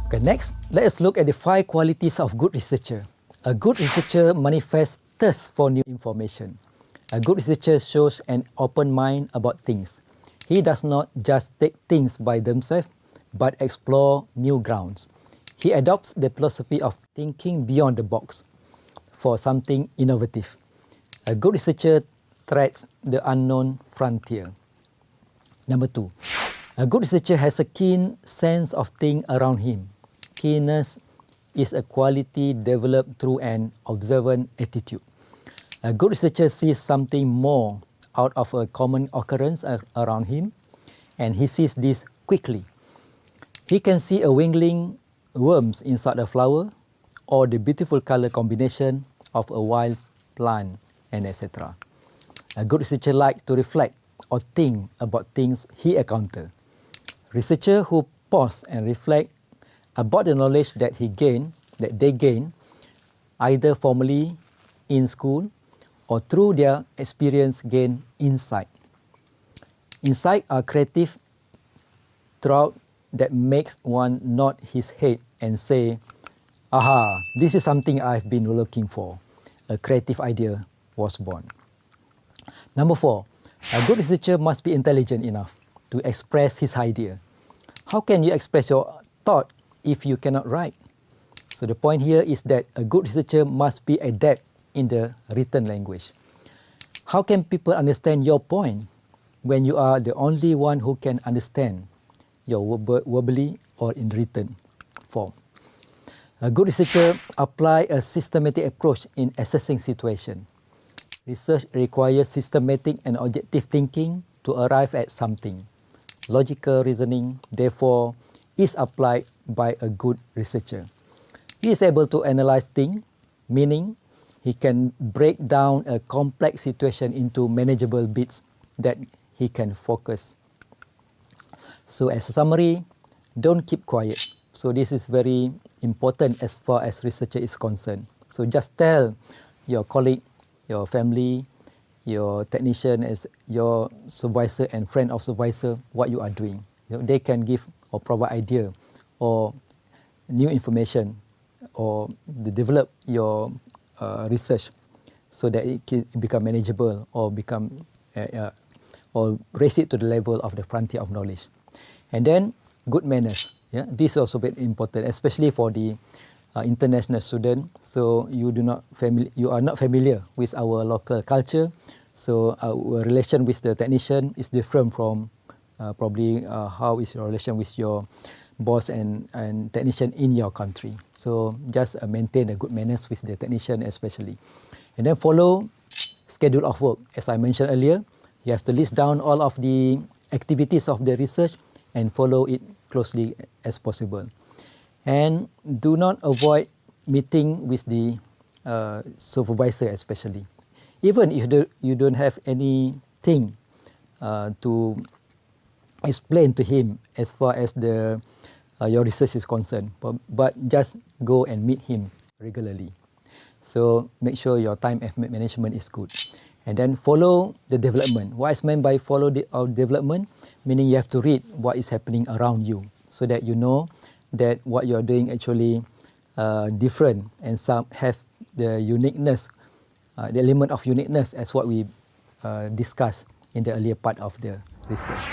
Okay, next, let us look at the 5 qualities of good researcher. A good researcher manifests thirst for new information. A good researcher shows an open mind about things. He does not just take things by themselves, but explore new grounds. He adopts the philosophy of thinking beyond the box for something innovative. A good researcher treads the unknown frontier. Number 2, a good researcher has a keen sense of things around him. Keenness is a quality developed through an observant attitude. A good researcher sees something more out of a common occurrence around him, and he sees this quickly. He can see a wiggling worms inside a flower, or the beautiful color combination of a wild plant, and etc. A good researcher likes to reflect or think about things he encounters. Researchers who pause and reflect about the knowledge that they gain, either formally in school or through their experience, gain insight. Insight are creative thought that makes one nod his head and say, "Aha, this is something I've been looking for." A creative idea was born. Number 4, a good researcher must be intelligent enough to express his idea. How can you express your thought if you cannot write? So the point here is that a good researcher must be adept in the written language. How can people understand your point when you are the only one who can understand your verbally or in written form? A good researcher applies a systematic approach in assessing situation. Research requires systematic and objective thinking to arrive at something. Logical reasoning, therefore, is applied by a good researcher. He is able to analyze things, meaning he can break down a complex situation into manageable bits that he can focus. So as a summary, don't keep quiet. So this is very important as far as researcher is concerned. So just tell your colleague, your family, your technician, as your supervisor and friend of supervisor, what you are doing. They can give or provide idea or new information or develop your research so that it can become manageable or or raise it to the level of the frontier of knowledge. And then good manners. Yeah, this is also very important, especially for the international student. So you are not familiar with our local culture. So our relation with the technician is different from probably how is your relation with your boss and technician in your country. So just maintain a good manners with the technician especially. And then follow schedule of work. As I mentioned earlier, you have to list down all of the activities of the research and follow it closely as possible. And do not avoid meeting with the supervisor especially. Even if you don't have anything to explain to him as far as your research is concerned, but just go and meet him regularly. So make sure your time management is good. And then follow the development. What is meant by follow our development? Meaning you have to read what is happening around you so that you know that what you are doing actually different and some have the uniqueness, the element of uniqueness as what we discussed in the earlier part of the research.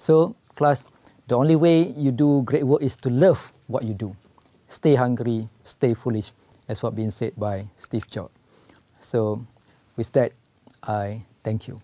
So class, the only way you do great work is to love what you do. Stay hungry, stay foolish, as what being said by Steve Jobs. So with that, I thank you.